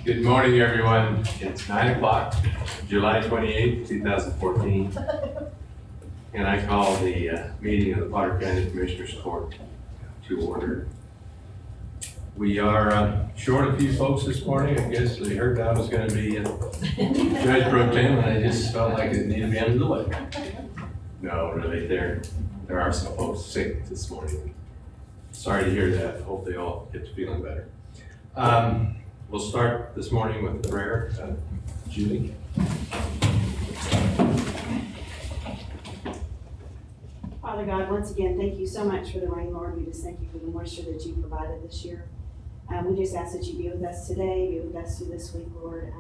Good morning, everyone. It's 9 o'clock, July 28th, 2014. And I call the meeting of the Potter County Commissioners Court to order. We are short a few folks this morning. I guess they heard I was going to be Judge Pro Tem, and I just felt like it needed to be under the weather. No, really, there are some folks sick this morning. Sorry to hear that. Hope they all get to feeling better. We'll start this morning with prayer. Julie. Father God, once again, thank you so much for the rain, Lord. We just thank you for the moisture that you provided this year. We just ask that you be with us today, be with us through this week, Lord.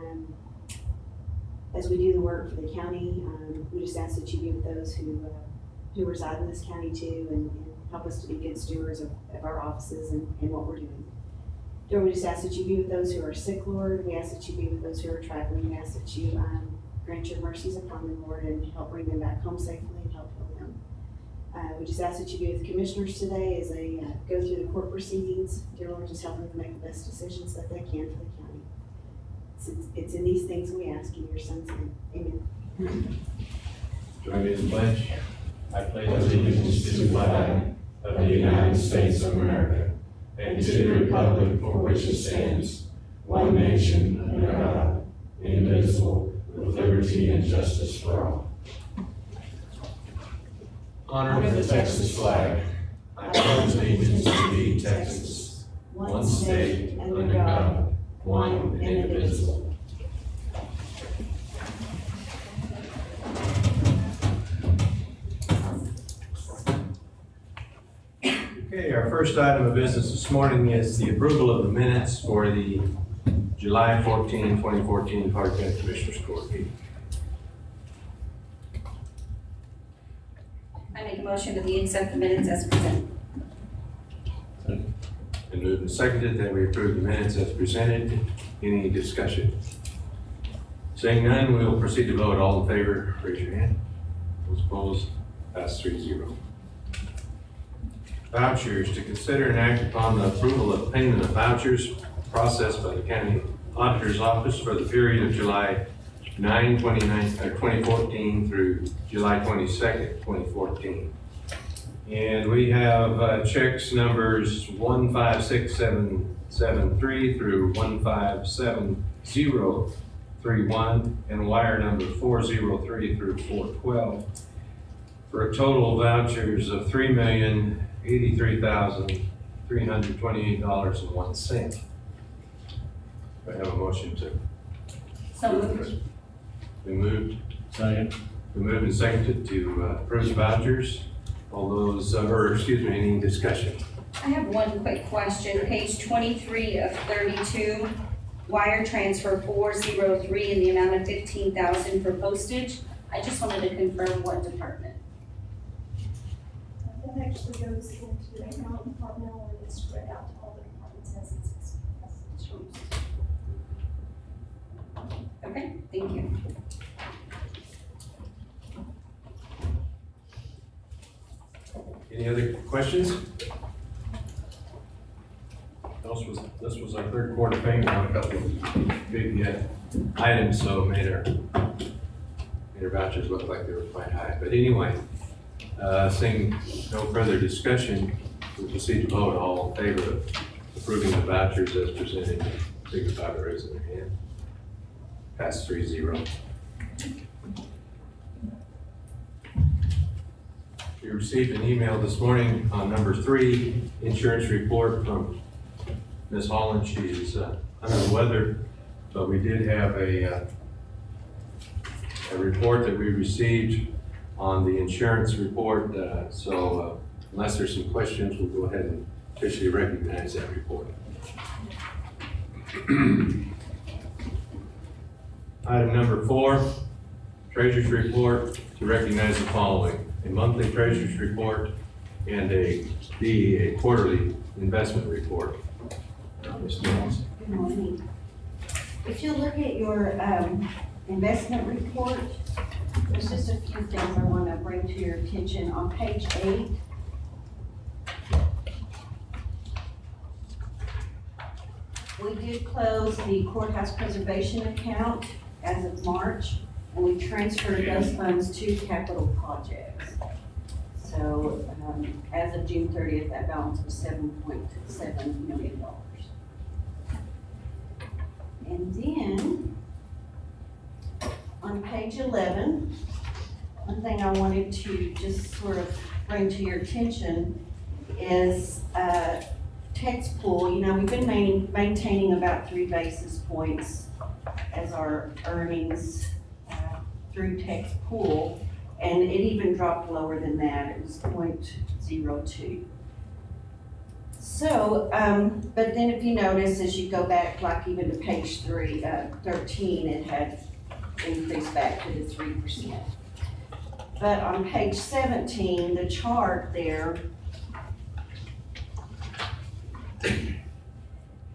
As we do the work for the county, we just ask that you be with those who reside in this county too, and help us to be good stewards of our offices and what we're doing. Lord, we just ask that you be with those who are sick, Lord. We ask that you be with those who are traveling. We ask that you grant your mercies upon them, Lord, and help bring them back home safely and help heal them. We just ask that you be with the commissioners today as they go through the court proceedings. Dear Lord, just help them to make the best decisions that they can for the county. It's in these things we ask in your son's name. Amen. Join me in the pledge. I pledge allegiance to the flag of the United States of America and to the republic for which it stands, one nation under God, indivisible, with liberty and justice for all. Honor the Texas flag. I pledge allegiance to thee, Texas, one state under God, one and indivisible. Okay, our first item of business this morning is the approval of the minutes for the July 14, 2014 Potter County Commissioners Court meeting. I make a motion that we accept the minutes as presented. Been moved and seconded that we approve the minutes as presented. Any discussion? Seeing none, we will proceed to vote. All in favor, raise your hand. Those opposed, pass 3-0. Vouchers. To consider and act upon the approval of payment of vouchers processed by the County Auditor's Office for the period of July 9, 2014 through July 22nd, 2014. And we have checks numbers 156773 through 157031 and wire number 403 through 412 for a total vouchers of $3,083,328.01. I have a motion to. So moved. Been moved. Second. Been moved and seconded to approve the vouchers. All those, any discussion? I have one quick question. Page 23 of 32, wire transfer 403 in the amount of $15,000 for postage. I just wanted to confirm what department. That actually goes into the account department and it's spread out to all the departments as it's used. Okay, thank you. Any other questions? This was our third quarter payment on a couple of big items, so made our vouchers look like they were quite high. But anyway, seeing no further discussion, we'll proceed to vote. All in favor of approving the vouchers as presented, signify by raising their hand. Pass 3-0. We received an email this morning on number 3, insurance report from Ms. Holland. She's under the weather, but we did have a report that we received on the insurance report. So unless there's some questions, we'll go ahead and officially recognize that report. Item number 4, treasurer's report, to recognize the following: a monthly treasurer's report and a quarterly investment report. Ms. Jones. Good morning. If you look at your investment report, there's just a few things I want to bring to your attention. On page 8, we did close the courthouse preservation account as of March, and we transferred those funds to capital projects. So, as of June 30th, that balance was $7.7 million. And then, on page 11, one thing I wanted to just sort of bring to your attention is tax pool. You know, we've been maintaining about 3 basis points as our earnings through tax pool, and it even dropped lower than that. It was 0.02. So, but then if you notice, as you go back, like even to page 13, it had increased back to the 3%. But on page 17, the chart there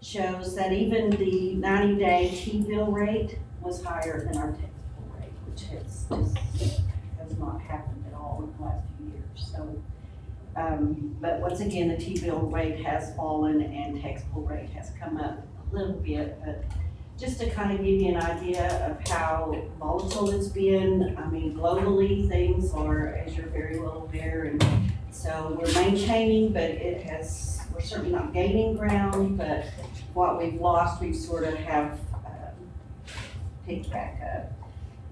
shows that even the 90-day T-bill rate was higher than our taxable rate, which has not happened at all in the last few years. So, but once again, the T-bill rate has fallen and taxable rate has come up a little bit, but just to kind of give you an idea of how volatile it's been. I mean, globally, things are, as you're very well aware, and so we're maintaining, but we're certainly not gaining ground, but what we've lost, we sort of have picked back up.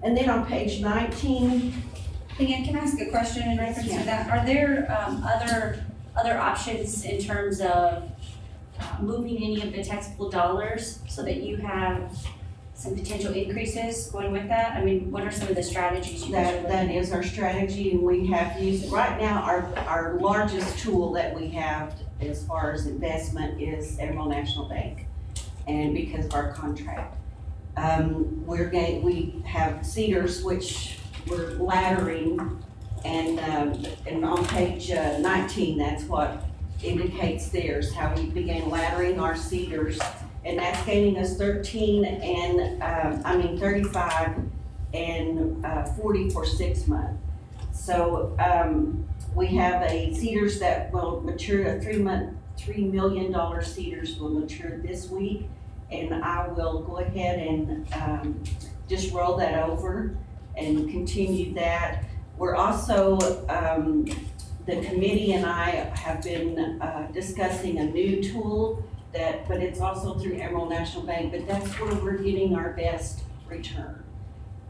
And then on page 19. Leanne, can I ask a question in reference to that? Are there other options in terms of moving any of the taxable dollars so that you have some potential increases going with that? I mean, what are some of the strategies you guys are looking at? That is our strategy, and we have used, right now, our largest tool that we have as far as investment is Emerald National Bank, and because of our contract. We have Cedars, which we're laddering, and on page 19, that's what indicates theirs, how we began laddering our Cedars, and that's gaining us 35 and 40 for 6 months. So we have a Cedars that will mature, a $3 million Cedars will mature this week, and I will go ahead and just roll that over and continue that. We're also, the committee and I have been discussing a new tool but it's also through Emerald National Bank, but that's where we're getting our best return.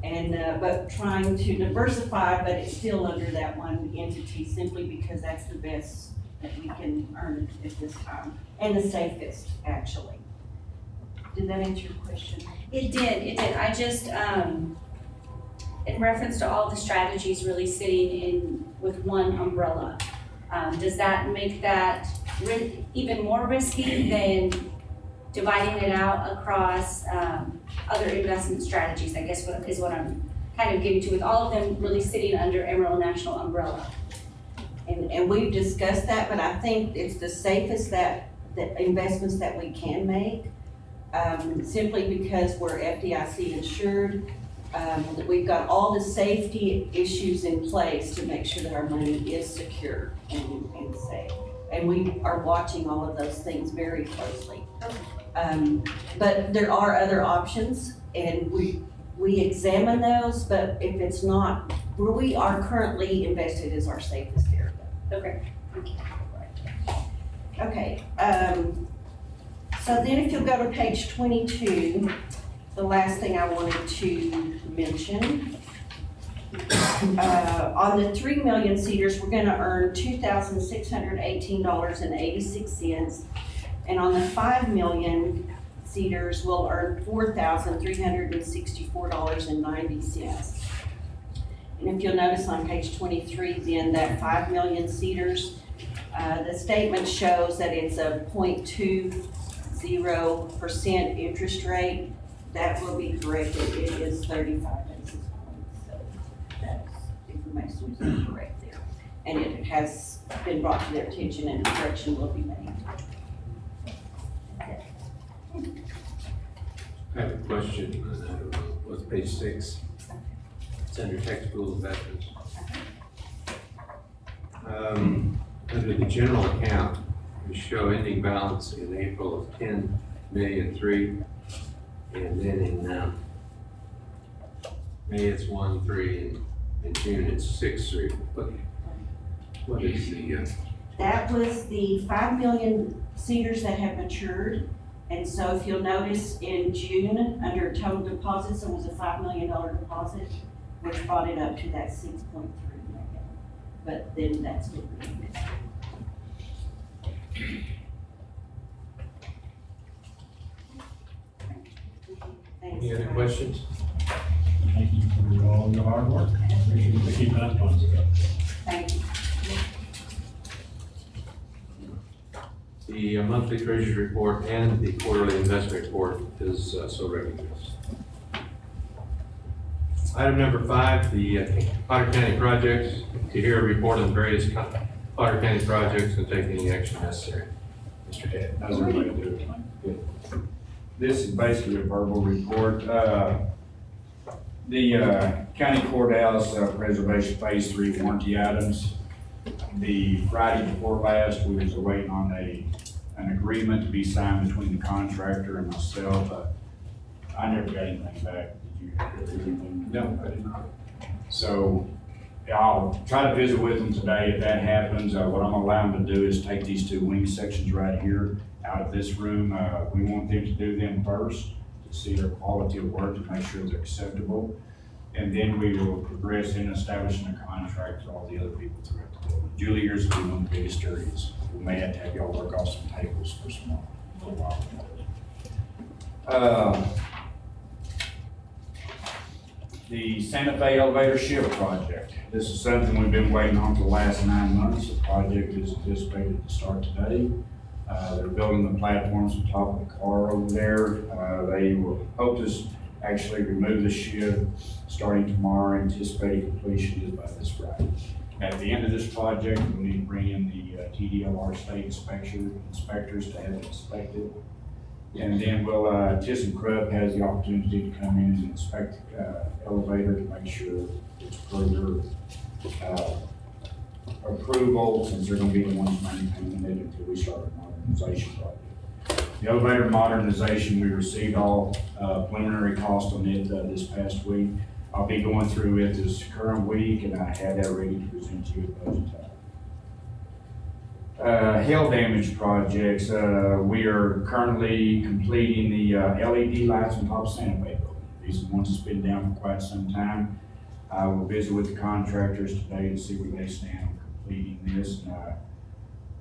And, but trying to diversify, but it's still under that one entity simply because that's the best that we can earn at this time, and the safest, actually. Did that answer your question? It did. I just, in reference to all the strategies really sitting in with one umbrella, does that make that even more risky than dividing it out across other investment strategies? I guess is what I'm kind of getting to, with all of them really sitting under Emerald National umbrella. And we've discussed that, but I think it's the safest the investments that we can make, simply because we're FDIC insured. We've got all the safety issues in place to make sure that our money is secure and safe. And we are watching all of those things very closely. But there are other options, and we examine those, but if it's not, where we are currently invested is our safest area. Okay. Okay, so then if you'll go to page 22, the last thing I wanted to mention, on the 3 million Cedars, we're gonna earn $2,618.86, and on the 5 million Cedars, we'll earn $4,364.90. And if you'll notice on page 23, then that 5 million Cedars, the statement shows that it's a 0.20% interest rate. That will be corrected. It is 35 basis points. So that information is incorrect there. And it has been brought to their attention, and a correction will be made. I have a question, what's page 6? It's under taxable investments. Under the general account, we show ending balance in April of 1,000,003. And then in, May it's 1.3, and in June it's 6.3. What is the, That was the 5 million cedars that have matured. And so if you'll notice in June, under total deposits, there was a $5 million deposit, which brought it up to that 6.3 million. But then that's what we missed. Thanks. any other questions? Thank you for all your hard work. Appreciate you keeping us on stuff. Thank you. The monthly treasurer's report and the quarterly investment report is so recognized. Item number 5, the Potter County projects. To hear a report on various Potter County projects and take any action necessary. Mr. Ted. How's everybody doing? Good. This is basically a verbal report. The county courthouse preservation phase 3 warranty items. The Friday before last, we was waiting on an agreement to be signed between the contractor and myself. I never got anything back. Did you get anything? No, I did not. So I'll try to visit with them today. If that happens, what I'm gonna allow them to do is take these 2 wing sections right here out of this room. We want them to do them first to see their quality of work, to make sure they're acceptable. And then we will progress in establishing a contract with all the other people throughout the building. Juilliard's will be one of the biggest areas. We may have to have y'all work off some tables for some for a while. The Santa Fe elevator shift project. This is something we've been waiting on for the last 9 months. The project is anticipated to start today. They're building the platforms on top of the car over there. They will hope to actually remove the shift starting tomorrow. Anticipated completion is by this Friday. At the end of this project, we'll need to bring in the TDLR state inspectors to have it inspected. And then ThyssenKrupp has the opportunity to come in and inspect the elevator to make sure it's further approval, since they're gonna be the ones maintaining it until we start a modernization project. The elevator modernization, we received all preliminary cost on it this past week. I'll be going through it this current week, and I have that ready to present to you at budget time. Hail damage projects, we are currently completing the LED lights on top of Santa Fe building. These are the ones that's been down for quite some time. I will visit with the contractors today to see where they stand on completing this.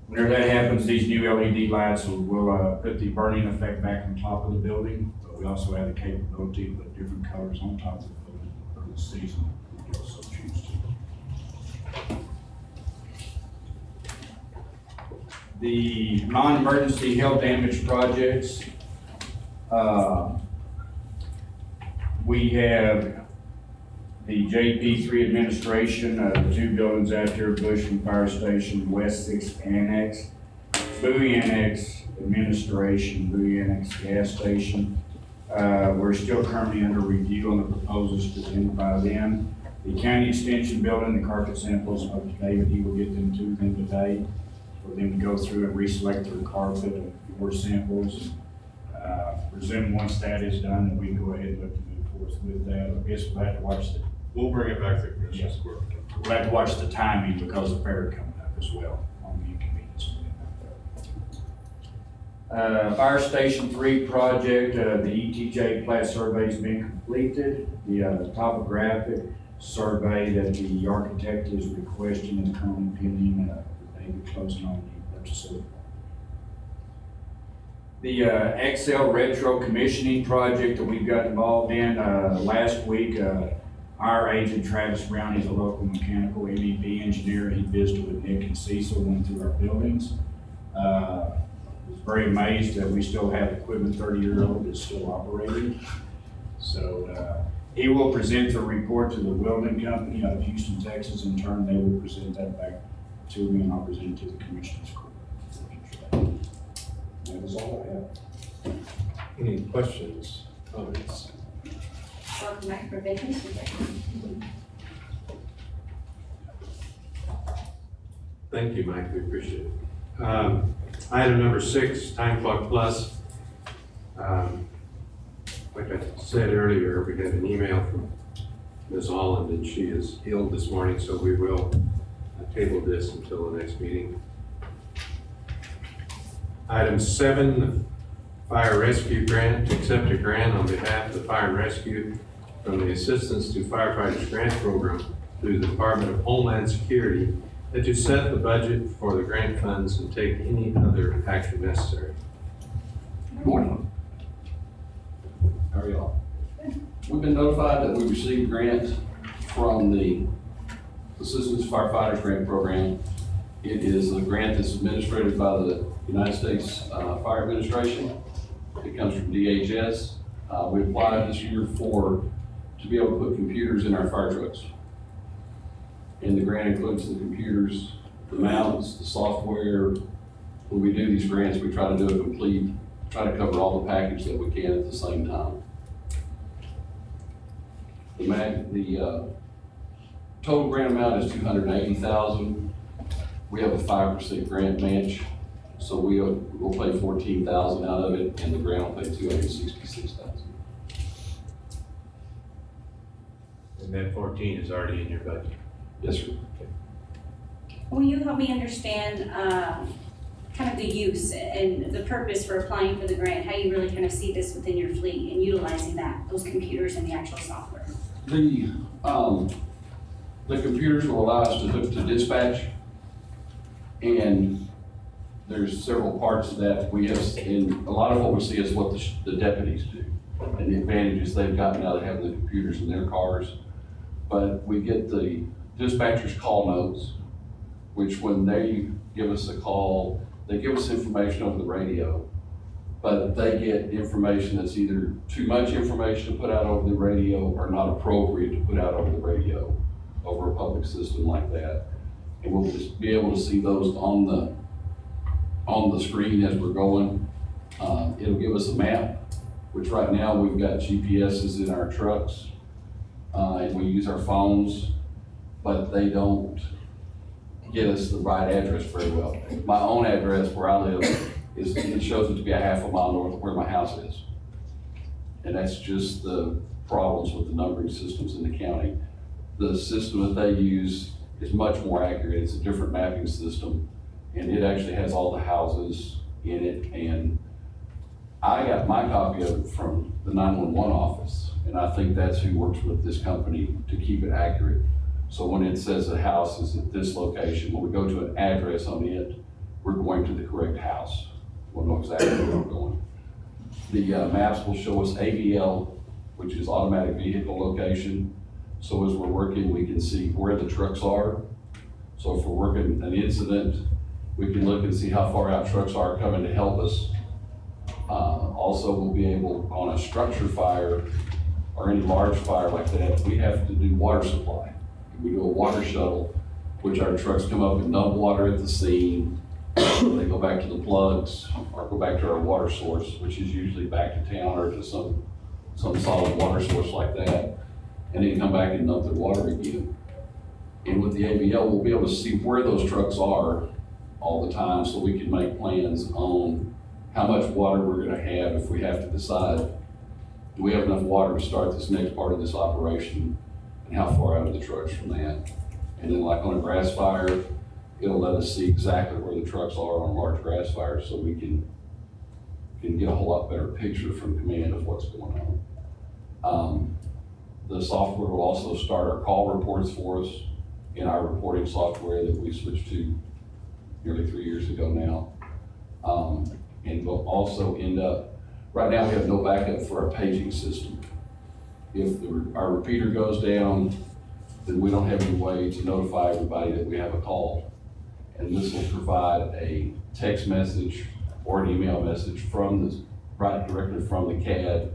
Whenever that happens, these new LED lights will put the burning effect back on top of the building, but we also have the capability to put different colors on top of the building for the season if you also choose to. The non-emergency hail damage projects, we have the JP3 administration, the 2 buildings out here, Bushman Fire Station, West 6th Annex, Bowie Annex administration, Bowie Annex gas station. We're still currently under review on the proposals presented by them. The county extension building, the carpet samples of David, he will get them to them today for them to go through and reselect their carpet and more samples. Presume once that is done, then we can go ahead and look to move forward with that. I guess we'll have to watch the. We'll bring it back to Commissioner's Court. We'll have to watch the timing because of fair coming up as well on the inconvenience. Fire Station 3 project, the ETJ plat survey has been completed. The topographic survey that the architect is requesting is currently pending. They be closing on the purchase of it. The Excel retro commissioning project that we've got involved in last week, our agent Travis Brown, he's a local mechanical MEP engineer. He visited with Nick and Cecil, went through our buildings. Was very amazed that we still have equipment 30-year-old that's still operating. So he will present the report to the welding company out of Houston, Texas. In turn, they will present that back to me, and I'll present it to the commissioners court. That is all I have. Any questions, comments? Welcome back for vacation. Thank you, Mike, we appreciate it. Item number 6, Time Clock Plus. Like I said earlier, we got an email from Ms. Holland, and she is ill this morning, so we will table this until the next meeting. Item 7, fire rescue grant, to accept a grant on behalf of the fire and rescue from the Assistance to Firefighters Grant Program through the Department of Homeland Security, and to set the budget for the grant funds and take any other action necessary. Good morning. How are y'all? We've been notified that we received grants from the Assistance to Firefighters Grant Program. It is a grant that's administered by the United States Fire Administration. It comes from DHS. We applied this year to be able to put computers in our fire trucks. And the grant includes the computers, the mounts, the software. When we do these grants, we try to do a complete, try to cover all the package that we can at the same time. The total grant amount is $280,000. We have a 5% grant match, so we'll pay $14,000 out of it, and the grant will pay $266,000. And that 14 is already in your budget. Yes, sir. Will you help me understand kind of the use and the purpose for applying for the grant, how you really kind of see this within your fleet and utilizing those computers and the actual software? The computers will allow us to hook to dispatch, and there's several parts of that we have, and a lot of what we see is what the deputies do and the advantages they've gotten out of having the computers in their cars. But we get the dispatcher's call notes, which when they give us a call, they give us information over the radio, but they get information that's either too much information to put out over the radio or not appropriate to put out over the radio over a public system like that. And we'll just be able to see those on the screen as we're going. It'll give us a map, which right now we've got GPSs in our trucks, and we use our phones, but they don't get us the right address very well. My own address where I live it shows it to be a half a mile north of where my house is. And that's just the problems with the numbering systems in the county. The system that they use is much more accurate. It's a different mapping system, and it actually has all the houses in it. And I got my copy of it from the 911 office, and I think that's who works with this company to keep it accurate. So when it says the house is at this location, when we go to an address on it, we're going to the correct house. We'll know exactly where we're going. The maps will show us AVL, which is automatic vehicle location. So as we're working, we can see where the trucks are. So if we're working an incident, we can look and see how far out trucks are coming to help us. Also, we'll be able, on a structure fire or any large fire like that, we have to do water supply. We do a water shuttle, which our trucks come up and dump water at the scene. They go back to the plugs or go back to our water source, which is usually back to town or to some solid water source like that, and then come back and dump their water again. And with the AVL, we'll be able to see where those trucks are all the time, so we can make plans on how much water we're gonna have if we have to decide, do we have enough water to start this next part of this operation, and how far out are the trucks from that. And then like on a grass fire, it'll let us see exactly where the trucks are on large grass fires, so we can get a whole lot better picture from command of what's going on. The software will also start our call reports for us in our reporting software that we switched to nearly 3 years ago now. And we'll also end up, right now we have no backup for our paging system. If our repeater goes down, then we don't have any way to notify everybody that we have a call. And this will provide a text message or an email message directly from the CAD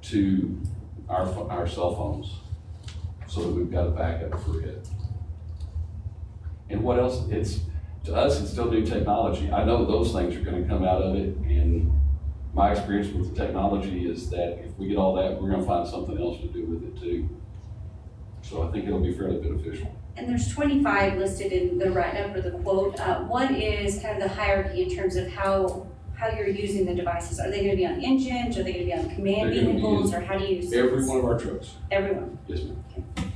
to our cell phones, so that we've got a backup for it. And what else? To us, it's still new technology. I know those things are going to come out of it, and my experience with the technology is that if we get all that, we're going to find something else to do with it too. So I think it'll be fairly beneficial. And there's 25 listed in the write-up or the quote. What is kind of the hierarchy in terms of how how you're using the devices. Are they gonna be on engines, are they gonna be on command They're gonna be vehicles, in or how do you? Every one of our trucks, Everyone, yes, ma'am.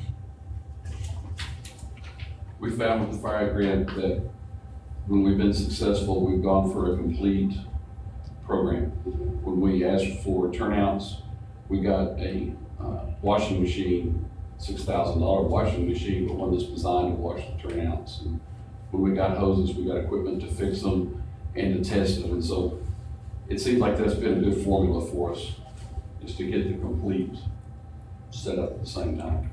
We found with the fire grant that when we've been successful, we've gone for a complete program. When we asked for turnouts, we got a washing machine, $6,000 washing machine, but one that's designed to wash the turnouts. And when we got hoses, we got equipment to fix them and to test them. And so it seems like that's been a good formula for us, is to get the complete setup at the same time.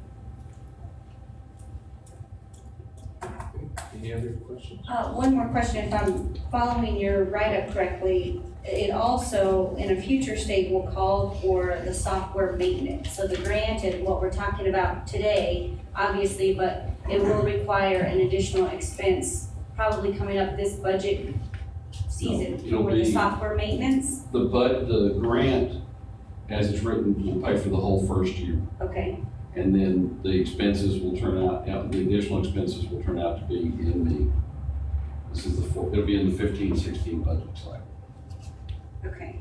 Any other questions? one more question, if I'm following your write-up correctly, it also, in a future state, will call for the software maintenance. So the grant and what we're talking about today, obviously, but it will require an additional expense, probably coming up this budget season No, it'll for the be- software maintenance, The grant, as it's written, will pay for the whole first year. okay? And then the expenses will turn out, the additional expenses will turn out to be it'll be in the 15-16 budget cycle. Okay.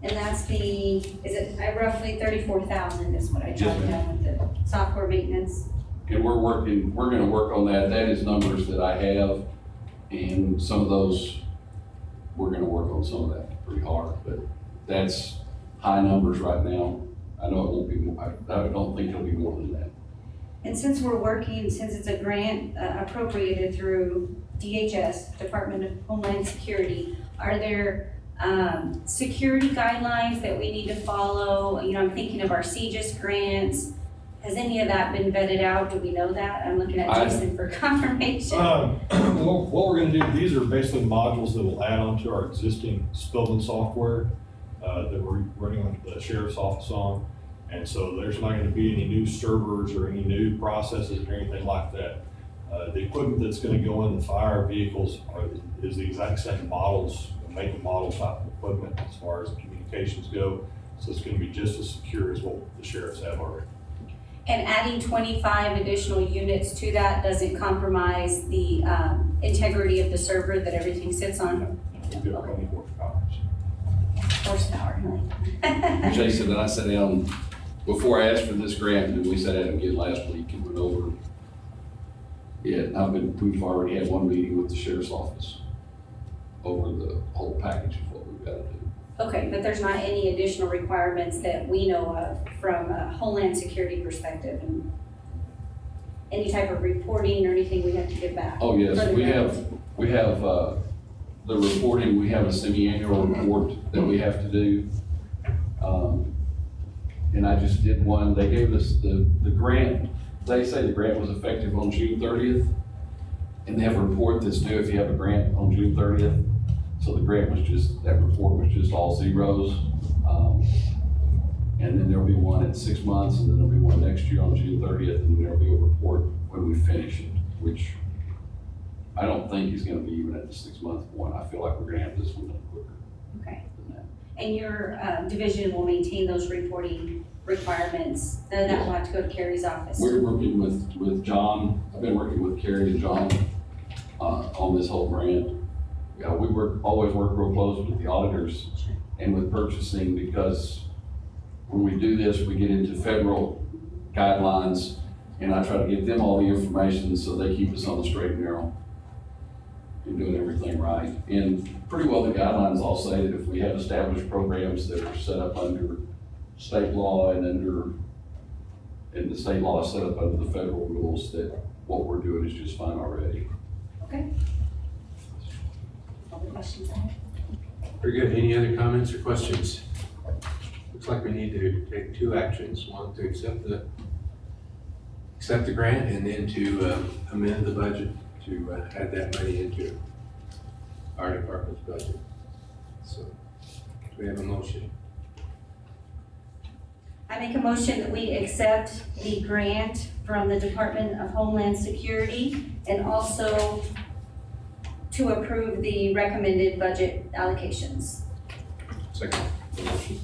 And that's is it roughly 34,000 is what I Yes, jotted ma'am. down with the software maintenance? And we're gonna work on that. That is numbers that I have. And some of those, we're gonna work on some of that pretty hard, but that's high numbers right now. I know it won't be more, I don't think it'll be more than that. And since it's a grant appropriated through DHS, Department of Homeland Security, are there security guidelines that we need to follow? You know, I'm thinking of our CJIS grants. Has any of that been vetted out? Do we know that? I'm looking at Jason for confirmation. What we're gonna do, these are basically modules that will add on to our existing Spillman software that we're running on the sheriff's office on. And so there's not gonna be any new servers or any new processes or anything like that. The equipment that's gonna go in the fire vehicles is the exact same models, make and model type of equipment as far as communications go. So it's gonna be just as secure as what the sheriffs have already. And adding 25 additional units to that doesn't compromise the integrity of the server that everything sits on? We'll get 24 hours. Horsepower, huh? Jason and I sat down, before I asked for this grant, and we sat down again last week and went over it. We've already had one meeting with the sheriff's office over the whole package of what we've got to do. Okay, but there's not any additional requirements that we know of from a Homeland Security perspective, and any type of reporting or anything we have to give back? Oh, yes, for the we grant? have the reporting, we have a semi-annual report that we have to do. And I just did one, they gave us the grant, they say the grant was effective on June 30th. And they have a report that's due if you have a grant on June 30th. So the grant that report was just all zeros. And then there'll be one at 6 months, and then there'll be one next year on June 30th, and there'll be a report when we finish it, which I don't think is gonna be even at the 6-month point. I feel like we're gonna have this one done quicker Okay, than that. and your division will maintain those reporting requirements, then that will have to go to Carrie's office? We're working with John, I've been working with Carrie and John, on this whole grant. Yeah, we always work real close with the auditors and with purchasing, because when we do this, we get into federal guidelines, and I try to give them all the information so they keep us on the straight and narrow and doing everything right. And pretty well the guidelines all say that if we have established programs that are set up under state law and the state law is set up under the federal rules, that what we're doing is just fine already. Okay. All the questions I have? Very good. Any other comments or questions? Looks like we need to take two actions. One, to accept the grant, and then to amend the budget to add that money into our department's budget. So, do we have a motion? I make a motion that we accept the grant from the Department of Homeland Security and also to approve the recommended budget allocations. Second. Motion.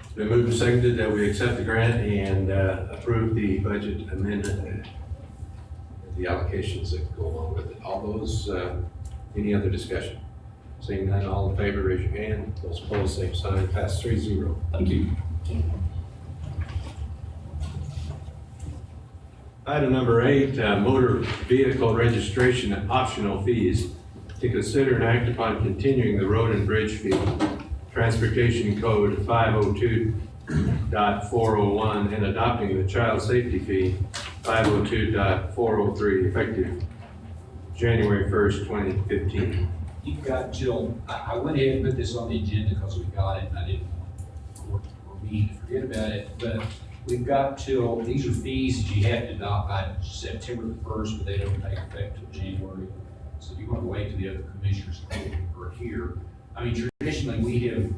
It's been moved and seconded that we accept the grant and approve the budget amendment and the allocations that go along with it. All those, any other discussion? Seeing none, all in favor, raise your hand. Those opposed, same sign. Pass 3-0. Thank you. Item number 8, motor vehicle registration and optional fees. To consider and act upon continuing the road and bridge fee, Transportation Code 502.401, and adopting the child safety fee 502.403, effective January 1st, 2015. You've got till, I went ahead and put this on the agenda because we got it and I didn't want me to forget about it, but we've got till, these are fees that you have to adopt by September the 1st, but they don't take effect till January. So if you want to wait till the other commissioners are here. I mean, traditionally, we have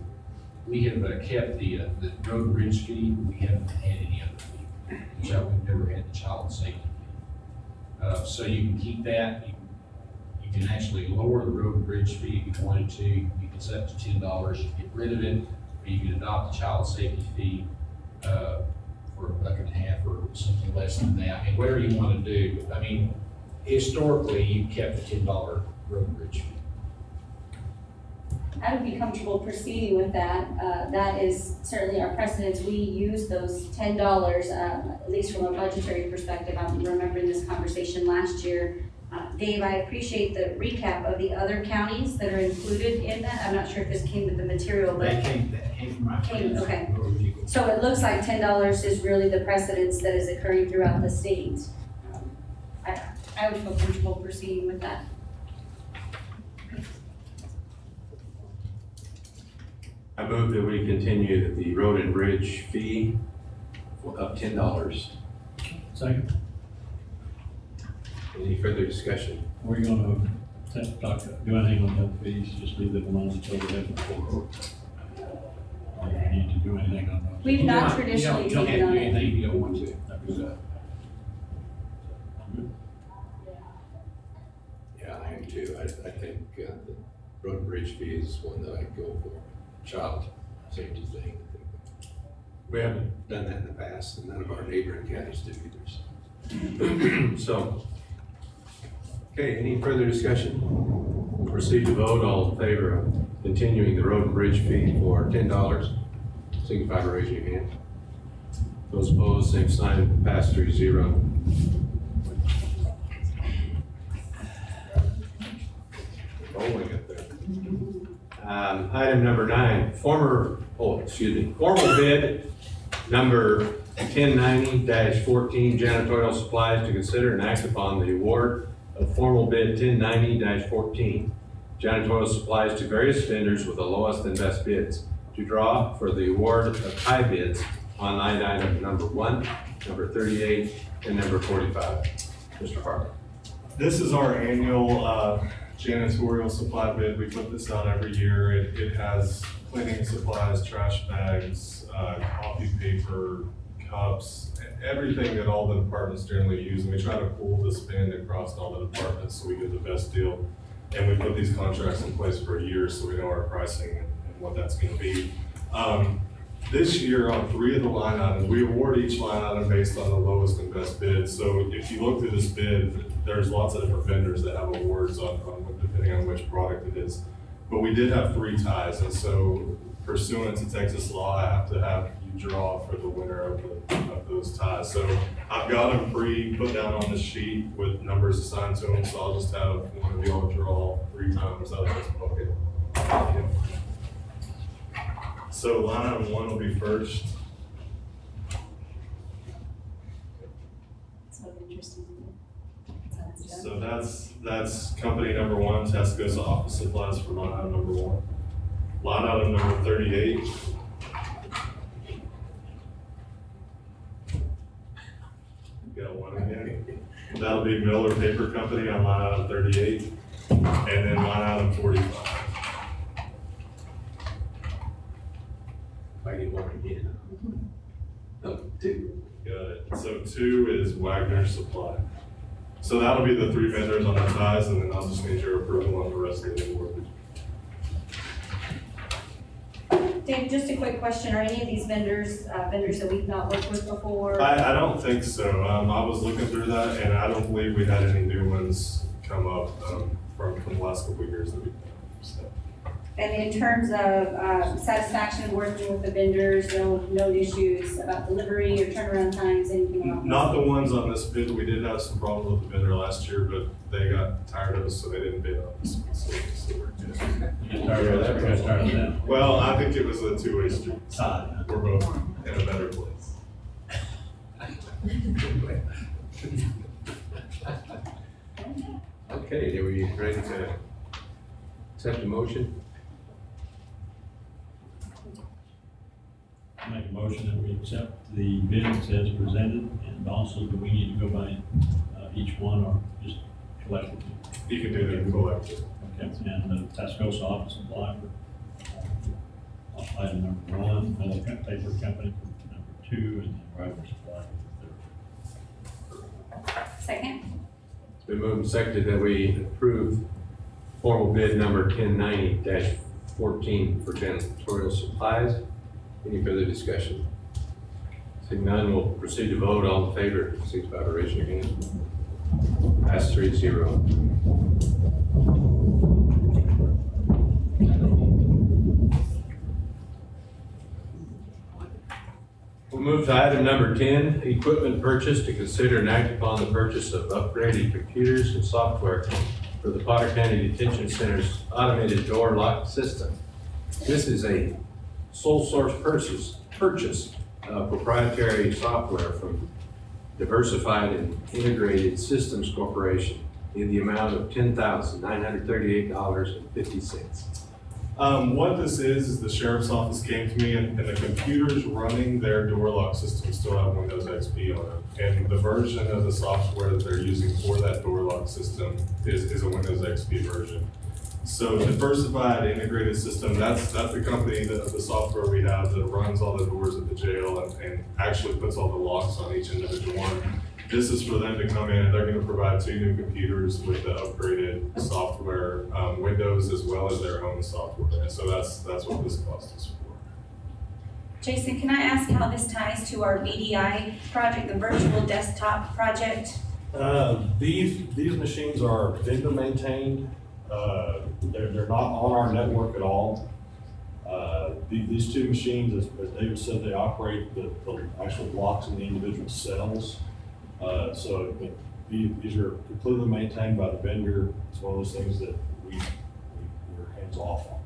kept the road and bridge fee, we haven't had any other fee. So we've never had the child safety fee. So you can keep that, you can actually lower the road and bridge fee if you wanted to. It's up to $10, you can get rid of it, or you can adopt the child safety fee for $1.50 or something less than that, and whatever you want to do. I mean, historically, you kept the $10 road and bridge fee. I would be comfortable proceeding with that. That is certainly our precedence. We use those $10, at least from a budgetary perspective. I'm remembering this conversation last year. Dave, I appreciate the recap of the other counties that are included in that. I'm not sure if this came with the material, but That came from my friends. Okay. Motor vehicle. so it looks like $10 is really the precedence that is occurring throughout the state. I would feel comfortable proceeding with that. I move that we continue the road and bridge fee of $10. Second, Any further discussion? we're gonna do anything on that fees, just leave it alone until we have the full. Or do we need to do anything on those? We've not You traditionally don't have taken to on do it. anything you don't want to. Yeah, I am too. I think the road and bridge fee is one that I'd go for. Child safety thing. We haven't done that in the past, and none of our neighboring counties do either. So, okay, any further discussion? We'll proceed to vote. All in favor of continuing the road and bridge fee for $10, signify by raising your hand. Those opposed, same sign. Pass 3-0. Rolling up there. Item number 9, formal bid number 1090-14, janitorial supplies, to consider and act upon the award of formal bid 1090-14, janitorial supplies to various vendors with the lowest and best bids, to draw for the award of high bids on line item number 1, number 38, and number 45. Mr. Harper. This is our annual janitorial supply bid. We put this out every year. It has cleaning supplies, trash bags, coffee paper, cups, everything that all the departments generally use. And we try to pool the spend across all the departments so we get the best deal. And we put these contracts in place for a year so we know our pricing and what that's going to be. This year, on 3 of the line items, we award each line item based on the lowest and best bid. So if you look through this bid, there's lots of different vendors that have awards depending on which product it is. But we did have 3 ties, and so pursuant to Texas law, I have to have you draw for the winner of those ties. So I've got them put down on the sheet with numbers assigned to them, so I'll just have one of y'all draw 3 times out of this bucket. So line item 1 will be first. So interesting. So that's company number 1, Tesco's office supplies for line item number 1. Line item number 38. Got one again. That'll be Miller Paper Company on line item 38. And then line item 45. If I get one again. Oh, 2. Got it. So 2 is Wagner Supply. So that'll be the 3 vendors on the ties, and then I'll just need your approval on the rest of the award. Dave, just a quick question. Are any of these vendors that we've not worked with before? I don't think so. I was looking through that, and I don't believe we had any new ones come up from the last couple of years that we've done. So. And in terms of satisfaction of working with the vendors, no issues about delivery or turnaround times, anything like that? Not the ones on this bid. We did have some problems with the vendor last year, but they got tired of us, so they didn't bid on this one, so we're good. You get tired of that, we got tired of that. Well, I think it was a two-way street. Tie. We're both in a better place. Okay, are we ready to accept the motion? I make a motion that we accept the bids as presented, and also do we need to go by each one or just collectively? You can do that collectively. Okay, and the Tascosa office supply for item number 1, Metal Paper Company for number 2, and then Rider Supply for third. Second? It's been moved and seconded that we approve formal bid number 1090-14 for janitorial supplies. Any further discussion? Seeing none, we'll proceed to vote. All in favor, signify by raising your hand. Pass 3-0. We'll move to item number 10, equipment purchase, to consider and act upon the purchase of upgraded computers and software for the Potter County Detention Center's automated door lock system. This is a sole source purchase of proprietary software from Diversified and Integrated Systems Corporation in the amount of $10,938.50. What this is the sheriff's office came to me and the computers running their door lock system still have Windows XP on it. And the version of the software that they're using for that door lock system is a Windows XP version. So Diversified Integrated System, that's the company, the software we have that runs all the doors at the jail and actually puts all the locks on each individual one. This is for them to come in and they're gonna provide 2 new computers with the upgraded software, Windows as well as their own software. And so that's what this cost is for. Jason, can I ask how this ties to our VDI project, the virtual desktop project? These machines are vendor maintained. They're not on our network at all. These 2 machines, as David said, they operate the actual blocks in the individual cells. So these are completely maintained by the vendor. It's one of those things that we're hands off on.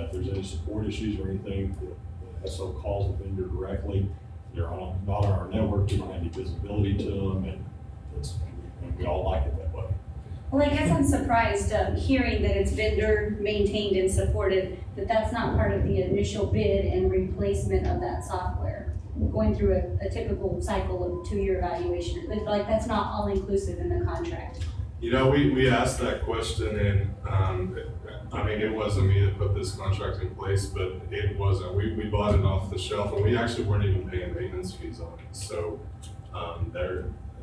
If there's any support issues or anything, the SO calls the vendor directly. They're not on our network. We don't have any visibility to them, and we all like it that way. Well, I guess I'm surprised hearing that it's vendor maintained and supported, that's not part of the initial bid and replacement of that software. Going through a typical cycle of 2-year evaluation, but like that's not all inclusive in the contract. You know, we asked that question and, I mean, it wasn't me that put this contract in place, but it wasn't. We bought it off the shelf and we actually weren't even paying maintenance fees on it. So,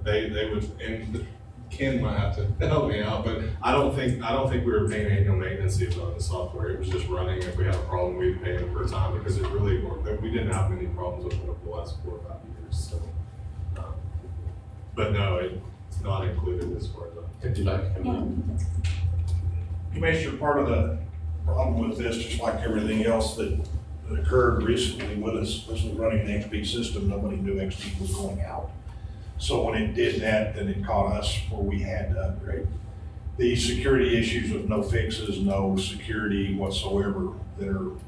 they would, and Ken might have to help me out, but I don't think we were paying annual maintenance fees on the software. It was just running. If we had a problem, we'd pay it per time because it really worked. We didn't have many problems with it over the last 4 or 5 years. So, but no, it's not included as far as that. If you'd like to come in. Commissioner, part of the problem with this, just like everything else that occurred recently with us, this was running an XP system. Nobody knew XP was going out. So when it did that, then it caught us where we had to upgrade. The security issues with no fixes, no security whatsoever that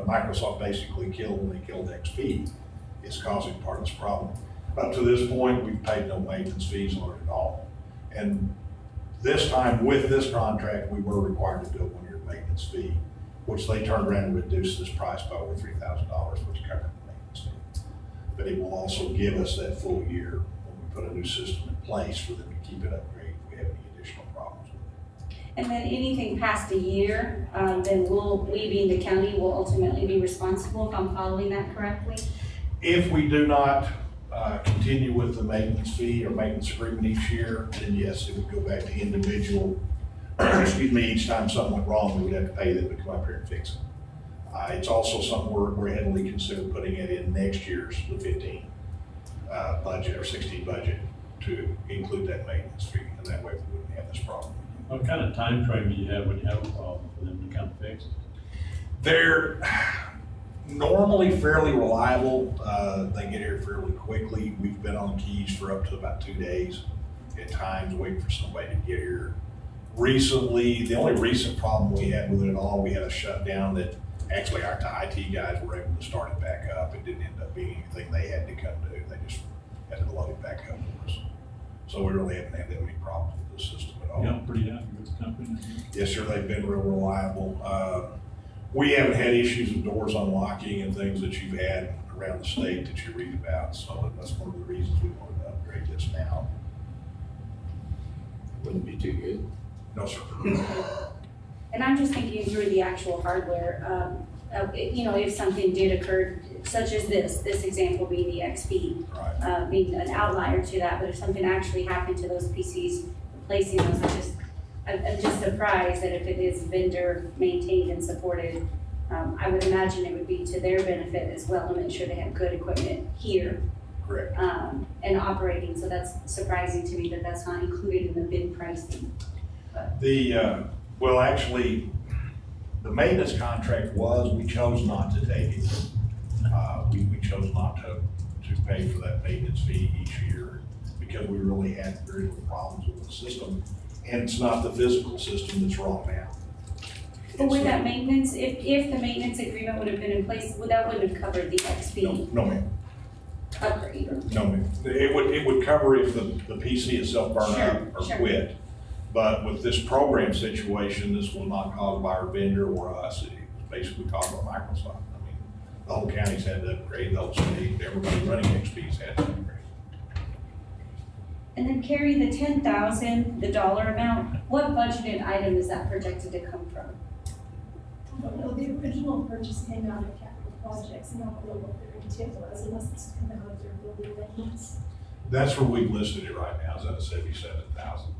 Microsoft basically killed when they killed XP is causing part of this problem. Up to this point, we've paid no maintenance fees on it at all. And this time with this contract, we were required to do a 1-year maintenance fee, which they turned around and reduced this price by over $3,000, which covered the maintenance fee. But it will also give us that full year when we put a new system in place for them to keep it upgraded if we have any additional problems with it. And then anything past a year, then we being the county will ultimately be responsible, if I'm following that correctly? If we do not continue with the maintenance fee or maintenance agreement each year, then yes, it would go back to individual, excuse me, each time something went wrong, we would have to pay them to come up here and fix it. It's also something we're heavily considering putting it in next year's, the 15 budget or 16 budget to include that maintenance fee, and that way we wouldn't have this problem. What kind of time frame do you have when you have a problem for them to come fix They're normally fairly reliable. They get here fairly quickly. We've been on keys for up to about 2 days at times, waiting for somebody to get here. Recently, the only recent problem we had with it at all, we had a shutdown that actually our IT guys were able to start it back up. It didn't end up being anything they had to come do. They just had to load it back up for us. So we really haven't had that many problems with the system at all. Yeah, pretty happy with the company. Yes, sir, they've been real reliable. We haven't had issues with doors unlocking and things that you've had around the state that you read about, so that's one of the reasons we wanted to upgrade this now. Wouldn't be too good. No, sir. And I'm just thinking through the actual hardware, you know, if something did occur, such as this example being the XP, Right. being an outlier to that, but if something actually happened to those PCs, replacing those, I'm just surprised that if it is vendor maintained and supported, I would imagine it would be to their benefit as well to make sure they have good equipment here. Correct. And operating, so that's surprising to me that that's not included in the bid pricing. Well, actually, the maintenance contract was, we chose not to take it. We chose not to pay for that maintenance fee each year because we really had very little problems with the system. And it's not the physical system that's wrong now. But with that maintenance, if the maintenance agreement would have been in place, that wouldn't have covered the XP No, ma'am. upgrade. No, ma'am. It would cover if the PC itself burned up or Sure. quit. But with this program situation, this was not caused by our vendor or us. It was basically caused by Microsoft. I mean, the whole county's had to upgrade, the whole state, everybody running XP's had to upgrade. And then Carrie, the 10,000, the dollar amount, what budgeted item is that projected to come from? I don't know, the original purchase came out of capital projects, and I don't know what their intent was, unless it's come out of their building maintenance. That's where we've listed it right now, is at 77,000.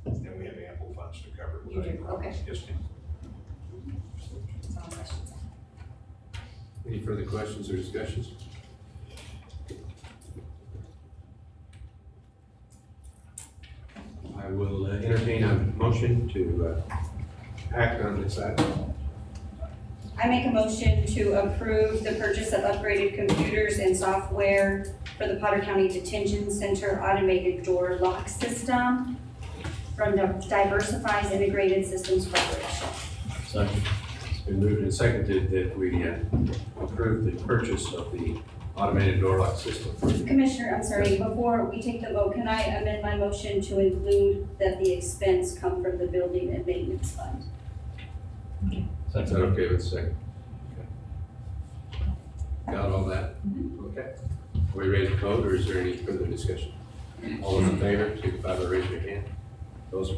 And we have ample funds to cover it. You do, okay. Yes, ma'am. That's all the questions. Any further questions or discussions? I will entertain a motion to act on this item. I make a motion to approve the purchase of upgraded computers and software for the Potter County Detention Center automated door lock system from Diversifies Integrated Systems Corporation. Second. It's been moved and seconded that we approve the purchase of the automated door lock system. Commissioner, I'm sorry, before we take the vote, can I amend my motion to include that the expense come from the building and maintenance fund? Is that okay with the second? Okay. Got all that? Okay. Are we ready to vote, or is there any further discussion? All those in favor, signify by raising your hand. Those,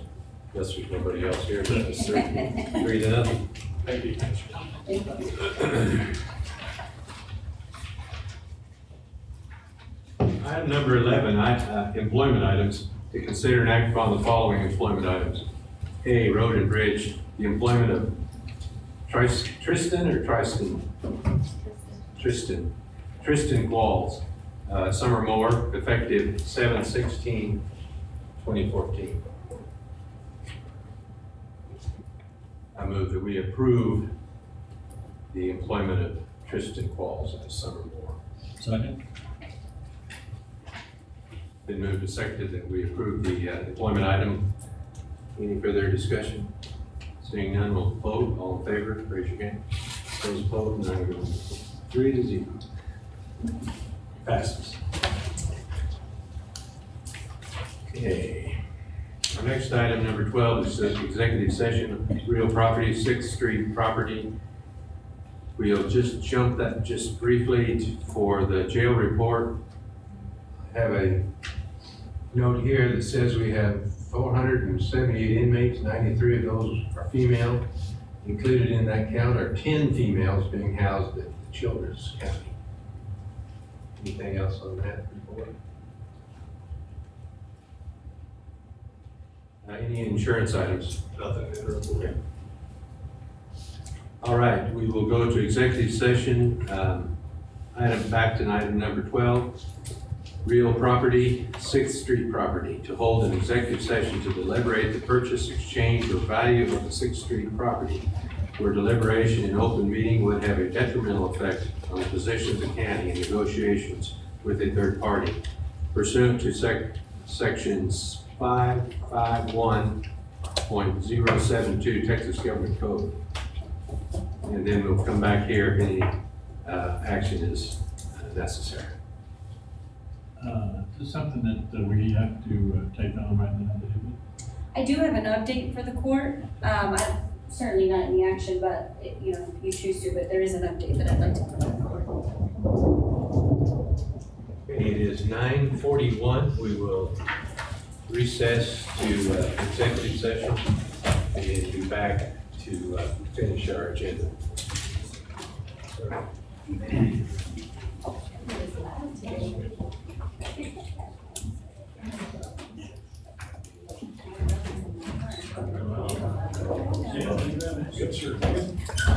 yes, there's nobody else here, but it's 3-0. Thank you. Item number 11, employment items. To consider and act upon the following employment items. A, road and bridge, the employment of Tristan Qualls, summer mower, effective 7/16/2014. I move that we approve the employment of Tristan Qualls as summer mower. Second. Been moved and seconded that we approve the employment item. Any further discussion? Seeing none, we'll vote. All in favor, raise your hand. Those opposed, none. 3-0. Passes. Okay. Our next item, number 12, is executive session, real property, 6th Street property. We'll just jump that just briefly for the jail report. I have a note here that says we have 478 inmates, 93 of those are female. Included in that count are 10 females being housed at the Children's County. Anything else on that report? Any insurance items? Nothing in the report. All right, we will go to executive session. Back to item number 12. Real property, 6th Street property, to hold an executive session to deliberate the purchase, exchange, or value of the 6th Street property. where deliberation in open meeting would have a detrimental effect on the position of the county in negotiations with a third party pursuant to sections 551.072 Texas Government Code. And then we'll come back here if any action is necessary. Is this something that we have to take on right now, David? I do have an update for the court. I'm certainly not any action, but, you know, if you choose to, but there is an update that I'd like to provide the court. It is 9:41. We will recess to executive session and be back to finish our agenda. Good, sir. How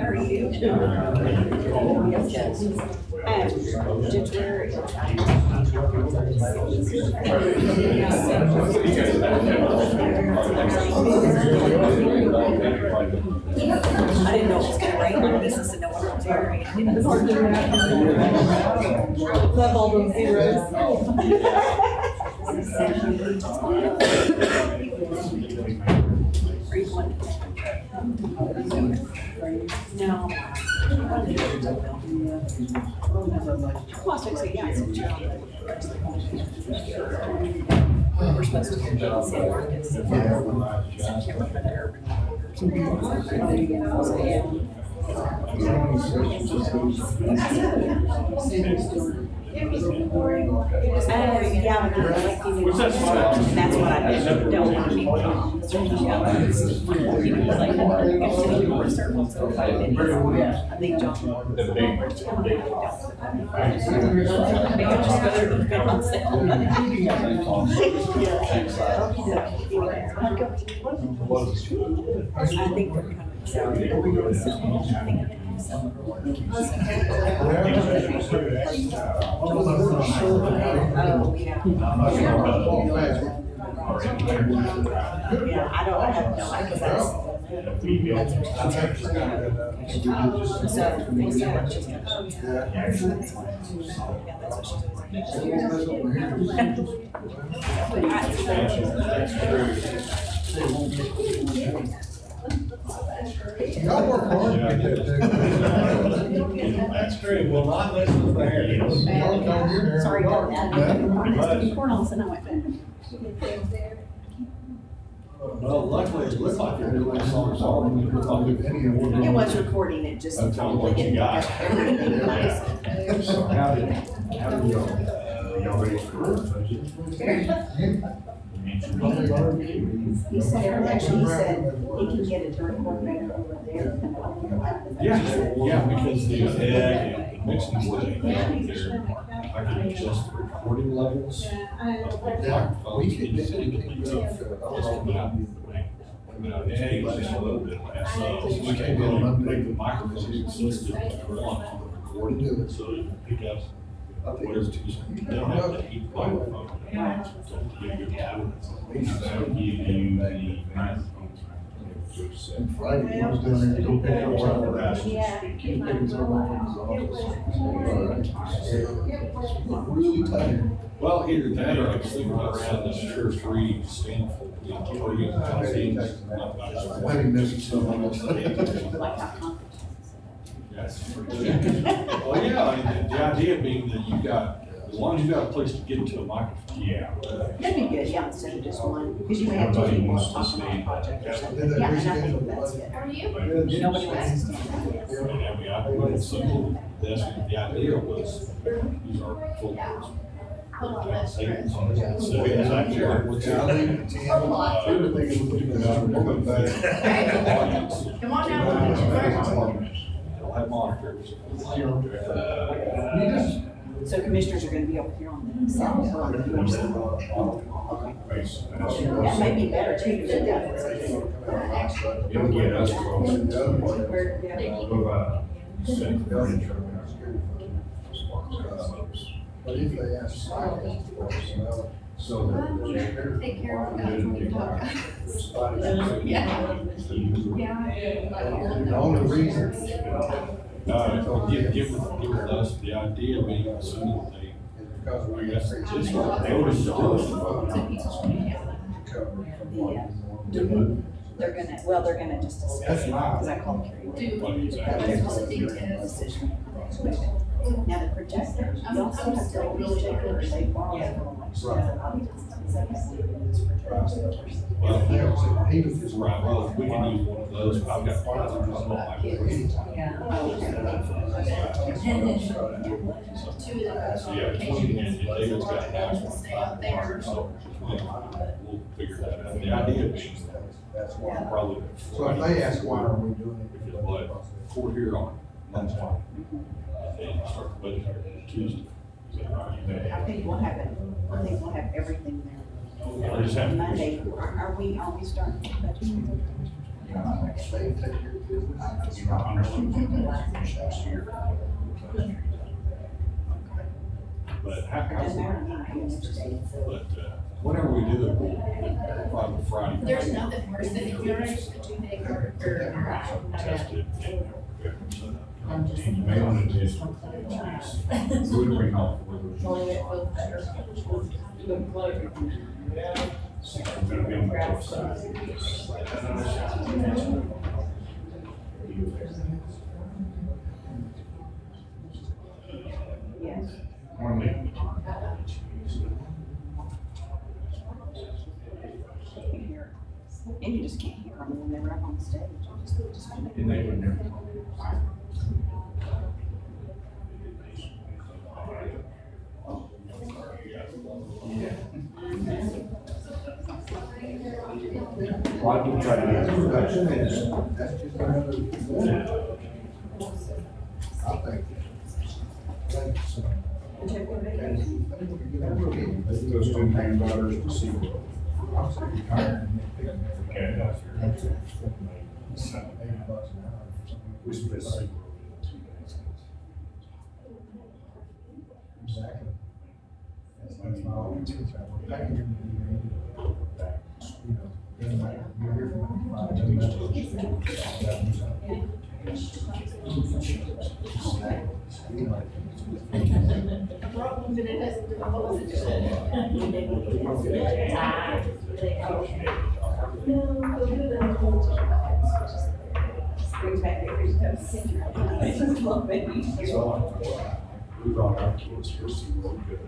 are you? Just where I didn't know it was gonna rain like this, and no one was wearing it. Love all those zeros. Are you going? No. Plus, I say, yeah, it's a job. We're supposed to get San Marcos. Yeah, but I'm electing you. That's what I don't want to be. A big job. I think we're kind of. Yeah, I don't have no idea, because that's. Y'all work hard to get that taken. That's true, well, not listen to the Sorry about that. Corn all of a sudden I went back. Well, luckily, it looks like you're doing songs It It was recording, it just. That's all what you got. So how did y'all ready for He said, actually, he said, he can get a dirt coordinator over there. Yeah, because the egg and the mixing board, I can adjust the recording levels. We can egg is just a little bit less, so we can't really make the microphone consistent with the recording, so you pick up whatever two seconds. You don't have to keep the microphone. So you get your cabinets. So give you the microphones. And Friday, I was down there to go pick up one of the rest. Yeah. Really tight. Well, either that or I was thinking about around this two or three standful. Or you can Wedding music, so I'm Like how Yes. Well, yeah, I mean, the idea being that you got, as long as you got a place to get to a microphone. Yeah. That'd be good, yeah, instead of just one, because you may have two people talking on a project or something. Yeah, and I think that's good. Nobody wants to stand And I put it simple, the idea was, these are full words. So it's actually like what's your Come on now. They'll have monitors. So commissioners are gonna be over here on the south. That may be better too, to do that. It'll get us close. But if they ask silence, So the. Take care of that when you talk. Yeah. The only reason, Give us the idea being as soon as they. is because we got Just they were They're gonna just discuss That's it, mine. because I called Carrie. Decision. Now the projector, you also have to always check it, or they borrow it from Well, he was just Right, well, we can use one of those, but I've got parts of them like. So, yeah, and David's got half. So, we'll figure that out. The idea being that's why. probably. So if they ask why are we doing it? If it's like, we're here on Monday. And start the budget on Tuesday. Is that right? I think we'll have it, I think we'll have everything there. I just have to- Monday, are we starting the budget? They take care of business. But how, It doesn't matter, I mean, it's just- but, whatever we do, probably Friday. There's nothing worse than if you're a 2-day work or. Test it. And you may want to just. We'll bring off. Only it feels better. I'm gonna be on the tough side. Yes. Morning. And you just can't hear them when they're up on stage. And they would never. Why do you try to do That's just another. I think. Those two million dollars to see. We split. Exactly. That's my own two family. I can give you the, you know, you're here But it doesn't do what was it? No, they'll do that. Brings back every time. It's just a little bit easier. So, we brought our kids here, see what we could.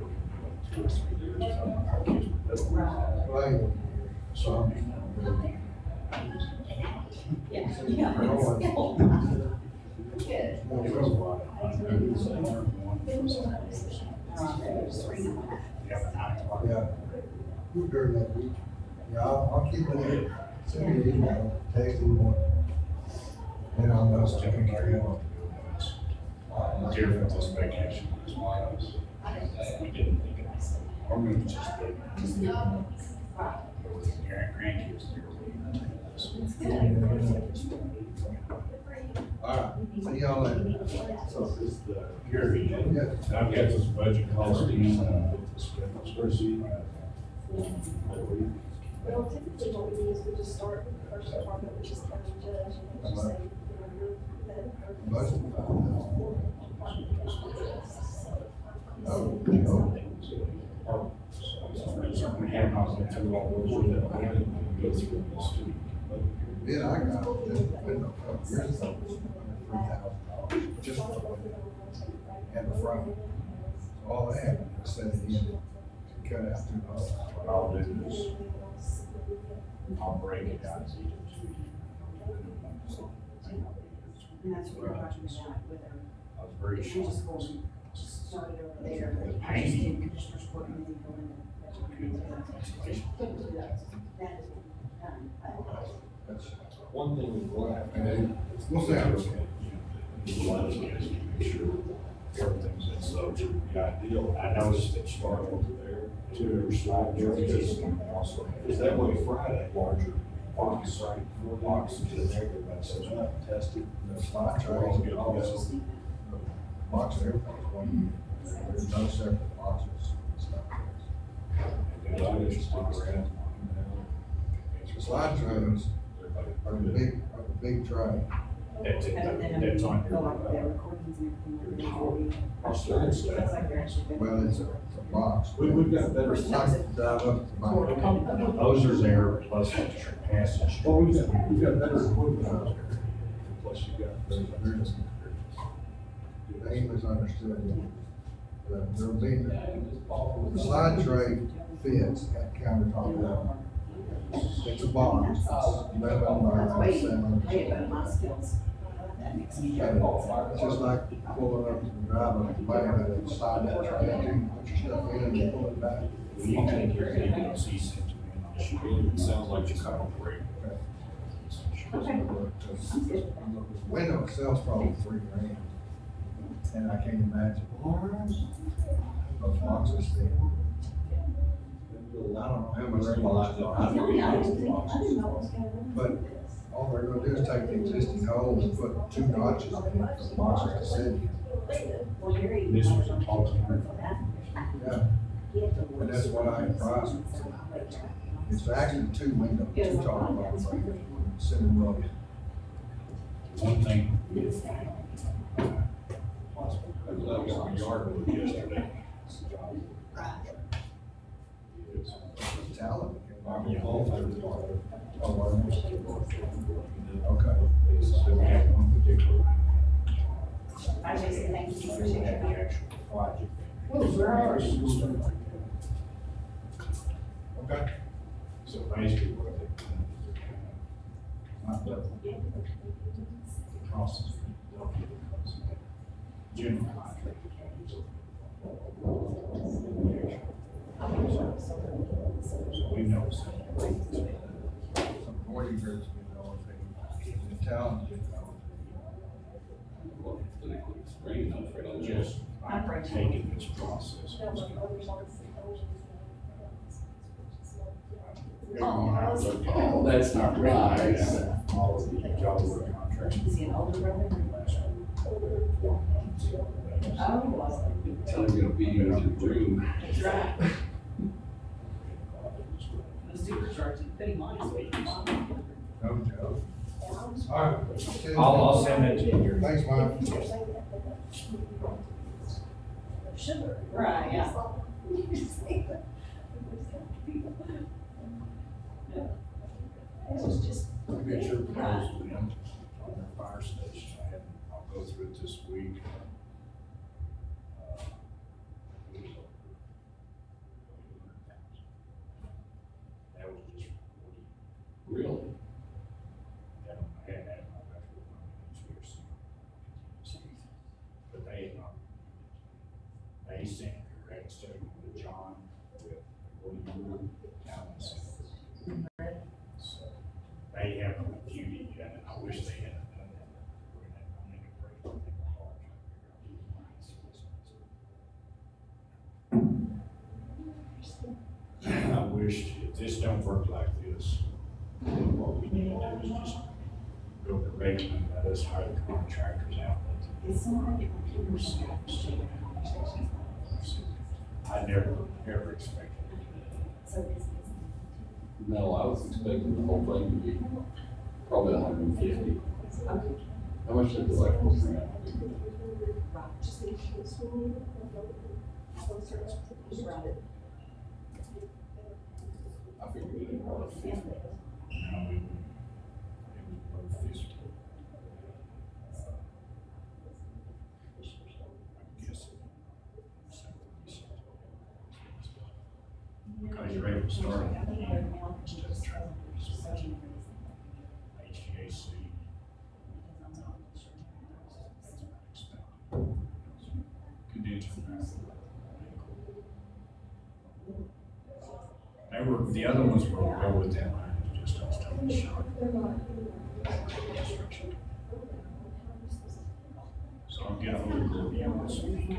2 or 3 years. Our kids were little. Right. So. Good. It was a lot. Yeah. We're during that week. Yeah, I'll keep it. Send me an email, text me one. And I'll know it's taken care of. Deer for this vacation was wild. We didn't think it was. Our move was just big. Grandkids All right, see y'all later. So this is the Gary. Yeah. I've got this budget costing, spreadsheet. Well, typically what we do is we just start with the first department, which is county judge, and just say, Budget. We have not been through all those. We go through this too. Yeah, I got it. Years ago, $3,000 just for the window and the front. All I had was set it in to cut out $2. What I'll do is, I'll break it down to each. And that's what we're talking about with her. I was very She sure. just started over there, I just did commissioner's court and then go in the. That is done. One thing we will have to do. We'll see how it goes. A lot of guys to make sure everything's in so the ideal. I noticed that you start over there. To slide there, because also, is that way Friday, larger box, right? 4 boxes in there, everybody says, well, tested. The slide trays get all this box of everything's one. There's no separate boxes. It's not there. And Slide trays are the big tray. That's on your. Well, it's a box. We've got better. It's like to drive up to buy. Those are there, plus extra passage. Well, we've got better equipment out there. Plus you got. They misunderstood you. There'll be, the slide tray fits that countertop level. It's a box, 11 by 7. It's just like pulling up to the drive up the bank, and slide that tray in, put your stuff in, and pull it back. When you take your ADC sent to me on this, it sounds like you cut off a break. The window itself's probably $3,000. And I can't imagine those boxes there. I don't know how much they but all they're gonna do is take the existing hole and put 2 notches in it for the boxes to sit in. This was a talking. Yeah. And that's what I had priced it. It's actually 2 windows, 2 tall boxes, sitting row. One thing. I was out in the yard with it yesterday. Talent. I'm involved in it. Okay. So we have one particular. I just thank you for We have sharing. the actual project. Okay. So basically what they. Process. General contract. So we know. Some boarding groups get going, the talent get going. Just taking this process. Oh, that's not right. All of the job work contracts. Is he an older brother? Oh, Tell him you'll be in the room. that's right. The supercharged, pretty much. No joke. All right. I'll send that to you. Thanks, Mike. Sugar. Right, yeah. It's just. I'll get your proposal in on their fire station. I'll go through it this week. That was just Really? I had that in my electrical conspiracy. But they sent a direct statement to John with Woody Talents. So they haven't reviewed it yet, and I wish they had done that. We're gonna have to make a break. I think it's hard trying to figure out who the I wish if this don't work like this, then what we need to do is just go to regular and let us hire the contractors out. I never expected it. No, I was expecting the whole thing to be probably 150. How much did the electrical bring out? I figured it was 50. No, it was both this. Because you're able to start at the end instead of trying to switch HVAC. Condenser. They were, the other ones were well within line, just I was telling the shop. So I'll get a hold of Kirby on this week.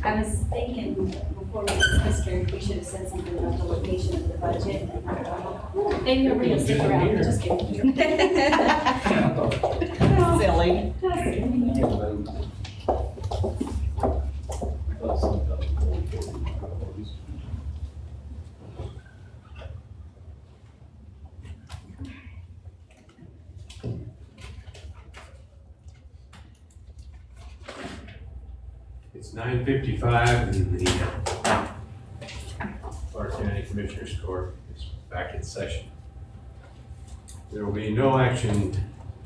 I was thinking before we discussed here, we should have said something about the location of the budget. Maybe nobody will stick around, just kidding. Silly. It's 9:55 and the Clark County Commissioners Court is back in session. There will be no action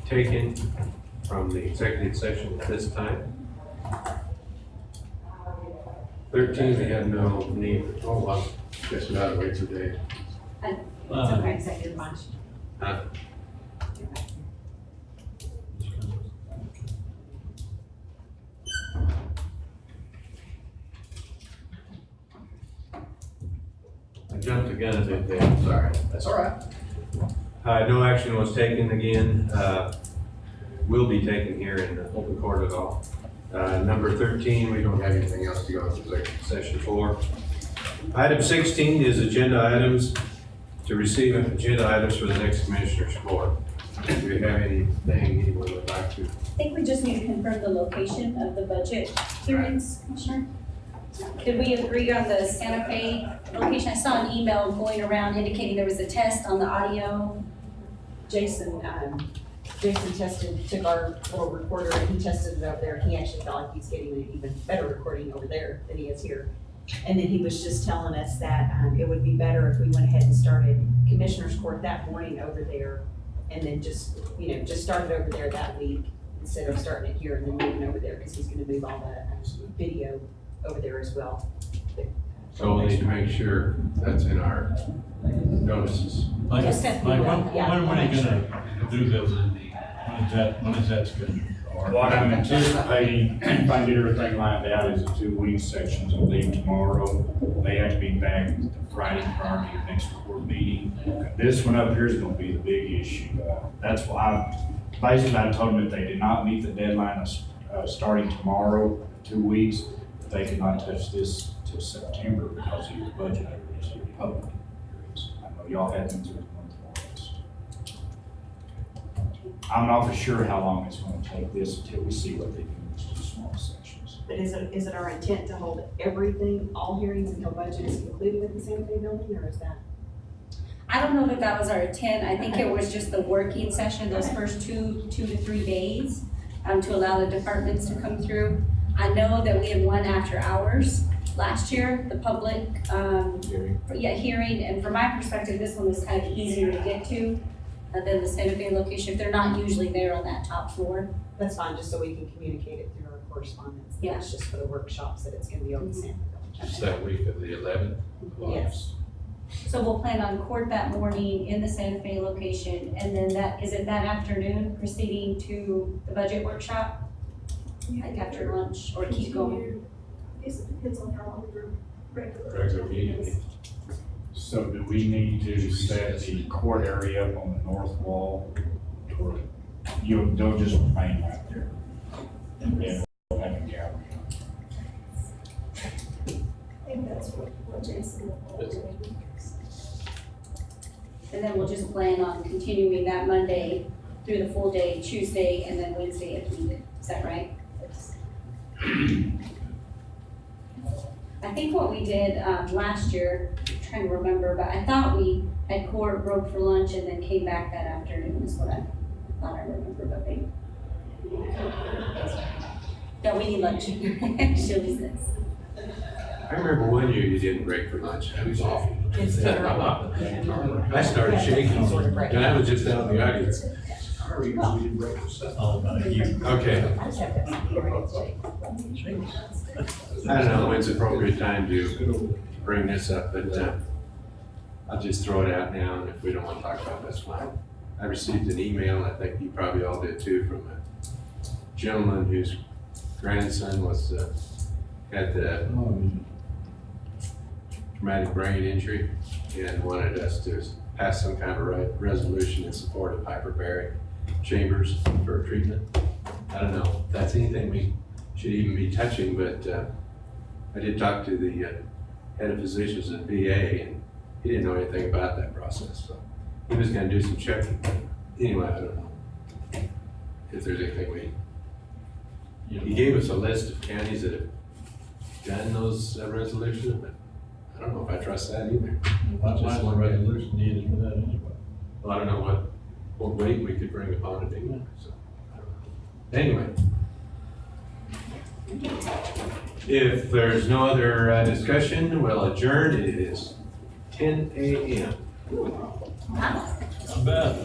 taken from the executive session at this time. 13, we have no need. Oh, well, guess we ought to wait today. It's okay, executive lunch. Huh? I jumped the gun a bit there, I'm sorry. That's all right. No action was taken again, will be taken here in the open court at all. Number 13, we don't have anything else to go into executive session for. Item 16 is agenda items, to receive agenda items for the next Commissioners Court. Do we have anything anyone would like to? I think we just need to confirm the location of the budget hearings, Commissioner. Did we agree on the Santa Fe location? I saw an email going around indicating there was a test on the audio. Jason took our little recorder and he tested it over there. He actually felt like he's getting an even better recording over there than he is here. And then he was just telling us that it would be better if we went ahead and started Commissioners Court that morning over there, and then just started over there that week instead of starting it here and then moving over there, because he's going to move all the video over there as well. So we'll need to make sure that's in our notices. Like, Yes, when yeah. are you gonna do this? When is that scheduled? What I'm anticipating, if I get everything lined out, is the 2 week sections will leave tomorrow. They have to be back the Friday prior to the next board meeting. This one up here is gonna be the big issue. That's why I told them if they did not meet the deadline of starting tomorrow, 2 weeks, they could not touch this till September because of your budget hearings, your public hearings. I know y'all had them through the month of August. I'm not for sure how long it's gonna take this until we see what they do in these 2 small sections. But is it our intent to hold everything, all hearings until budget is concluded at the Santa Fe building, or is that? I don't know that that was our intent. I think it was just the working session, those first two to 3 days, to allow the departments to come through. I know that we had one after hours last year, the public, hearing, and from my perspective, this one was kind of easier to get to than the Santa Fe location, if they're not usually there on that top floor. That's fine, just so we can communicate it through our correspondence. Yeah. It's just for the workshops that it's gonna be over the Santa Fe building. It's that week of the 11th of August. Yes. So we'll plan on court that morning in the Santa Fe location, and then is it that afternoon proceeding to the budget workshop? Like after lunch, or keep going? I guess it depends on how long we're Regular meeting. So do we need to set the court area up on the north wall? Or they'll just remain right there? And then we'll have a gallery. I think that's what Jason will do. And then we'll just plan on continuing that Monday through the full day, Tuesday, and then Wednesday if needed. Is that right? I think what we did last year, I'm trying to remember, but I thought we had court, broke for lunch, and then came back that afternoon is what I thought I remember, but maybe. No, we need lunch. Chili says. I remember one year you didn't break for lunch. I was off. It's better. I started shaking, and I was just out in the audience. All about you. Okay, I just have to have some hearings. I don't know when's the appropriate time to bring this up, but I'll just throw it out now, and if we don't want to talk about it, that's fine. I received an email, and I think you probably all did too, from a gentleman whose grandson was, had the traumatic brain injury and wanted us to pass some kind of resolution in support of hyperbaric chambers for treatment. I don't know if that's anything we should even be touching, but I did talk to the head of physicians at VA, and he didn't know anything about that process. So he was gonna do some checking. Anyway, I don't know if there's anything he gave us a list of counties that have done those resolutions, but I don't know if I trust that either. Why is one resolution needed for that anyway? Well, I don't know what weight we could bring upon it anyway, so, I don't know. Anyway. If there's no other discussion, we'll adjourn. It is 10 a.m. Not bad.